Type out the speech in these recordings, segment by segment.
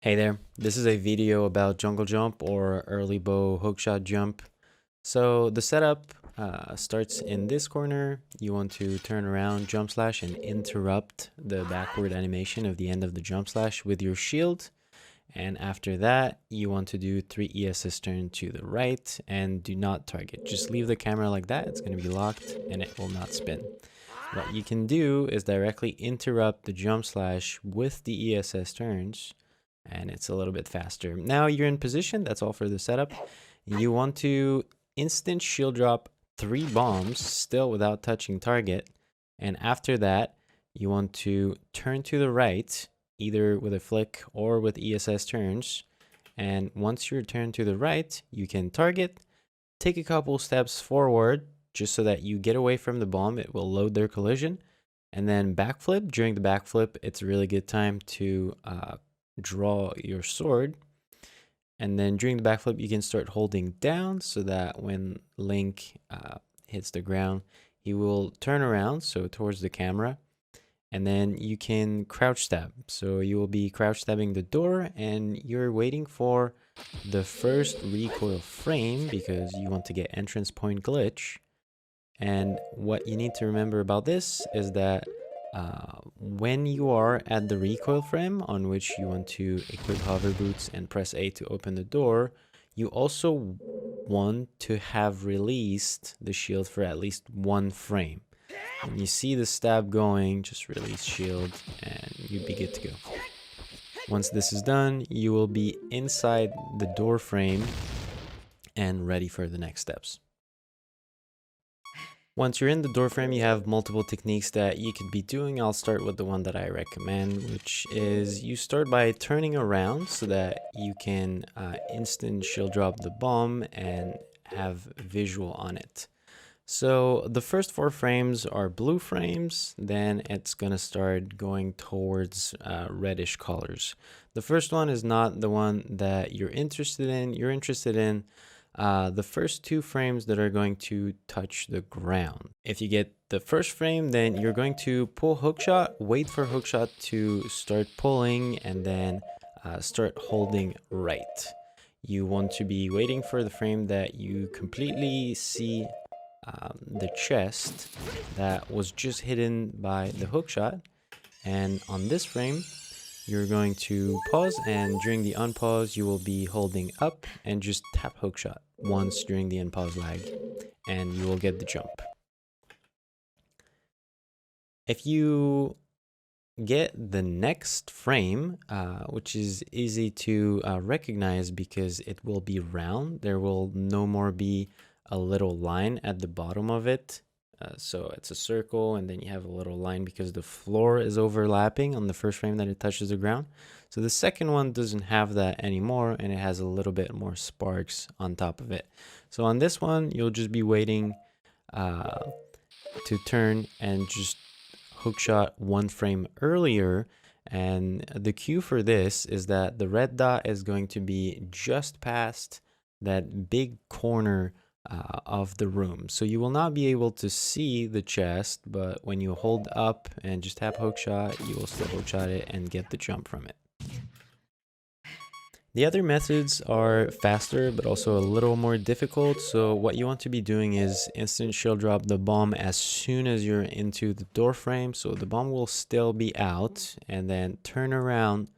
Hey there, this is a video about jungle jump or early bow hookshot jump. So the setup starts in this corner. You want to turn around, jump slash, and interrupt the backward animation of the end of the jump slash with your shield. And after that, you want to do 3 ESS turn to the right and do not target. Just leave the camera like that. It's going to be locked and it will not spin. What you can do is directly interrupt the jump slash with the ESS turns, and it's a little bit faster. Now you're in position. That's all for the setup. You want to instant shield drop 3 bombs still without touching target. And after that, you want to turn to the right, either with a flick or with ESS turns. And once you're turned to the right, you can target, take a couple steps forward just so that you get away from the bomb. It will load their collision. And then backflip. During the backflip, it's a really good time to draw your sword, and then during the backflip you can start holding down so that when Link hits the ground, he will turn around, so towards the camera, and then you can crouch stab. So you will be crouch stabbing the door and you're waiting for the first recoil frame because you want to get entrance point glitch. And what you need to remember about this is that when you are at the recoil frame on which you want to equip hover boots and press A to open the door, you also want to have released the shield for at least 1 frame. When you see the stab going, just release shield and you'd be good to go. Once this is done, you will be inside the door frame and ready for the next steps. Once you're in the door frame, you have multiple techniques that you could be doing. I'll start with the one that I recommend, which is you start by turning around so that you can instant shield drop the bomb and have visual on it. So the first 4 frames are blue frames, then it's gonna start going towards reddish colors. The first one is not the one that you're interested in. You're interested in the first 2 frames that are going to touch the ground. If you get the first frame, then you're going to pull hookshot, wait for hookshot to start pulling, and then start holding right. You want to be waiting for the frame that you completely see the chest that was just hidden by the hookshot. And on this frame, you're going to pause, and during the unpause, you will be holding up and just tap hookshot once during the unpause lag, and you will get the jump. If you get the next frame, which is easy to recognize because it will be round, there will no more be a little line at the bottom of it. So it's a circle, and then you have a little line because the floor is overlapping on the first frame that it touches the ground. So the second one doesn't have that anymore, and it has a little bit more sparks on top of it. So on this one, you'll just be waiting to turn and just hookshot 1 frame earlier. And the cue for this is that the red dot is going to be just past that big corner of the room. So you will not be able to see the chest, but when you hold up and just tap hookshot, you will still hookshot it and get the jump from it. The other methods are faster, but also a little more difficult. So what you want to be doing is instant shield drop the bomb as soon as you're into the door frame. So the bomb will still be out, and then turn around,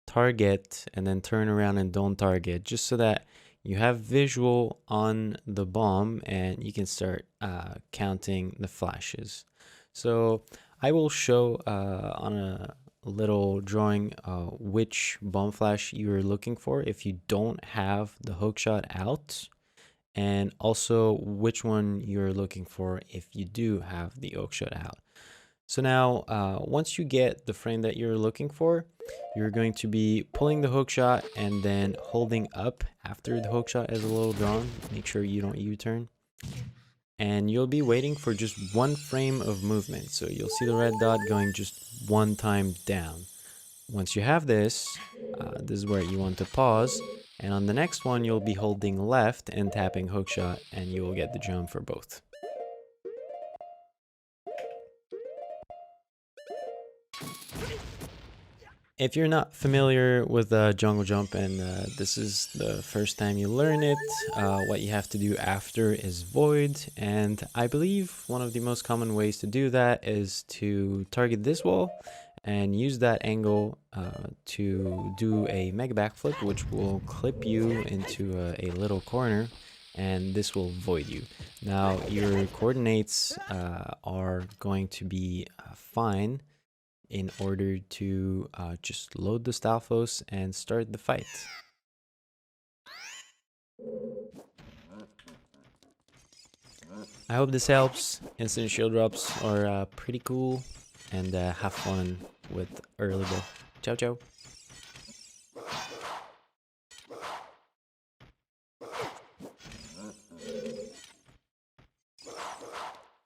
target, and then turn around and don't target, just so that you have visual on the bomb and you can start counting the flashes. So I will show on a little drawing which bomb flash you're looking for if you don't have the hookshot out, and also which one you're looking for if you do have the hookshot out. So now, once you get the frame that you're looking for, you're going to be pulling the hookshot and then holding up after the hookshot is a little drawn. Make sure you don't U-turn. And you'll be waiting for just 1 frame of movement. So you'll see the red dot going just 1 time down. Once you have this, this is where you want to pause. And on the next one, you'll be holding left and tapping hookshot, and you will get the jump for both. If you're not familiar with jungle jump and this is the first time you learn it, what you have to do after is void. And I believe one of the most common ways to do that is to target this wall and use that angle to do a mega backflip, which will clip you into a little corner, and this will void you. Now your coordinates are going to be fine in order to just load the stalfos and start the fight. I hope this helps. Instant shield drops are pretty cool, and have fun with early bow. Ciao ciao.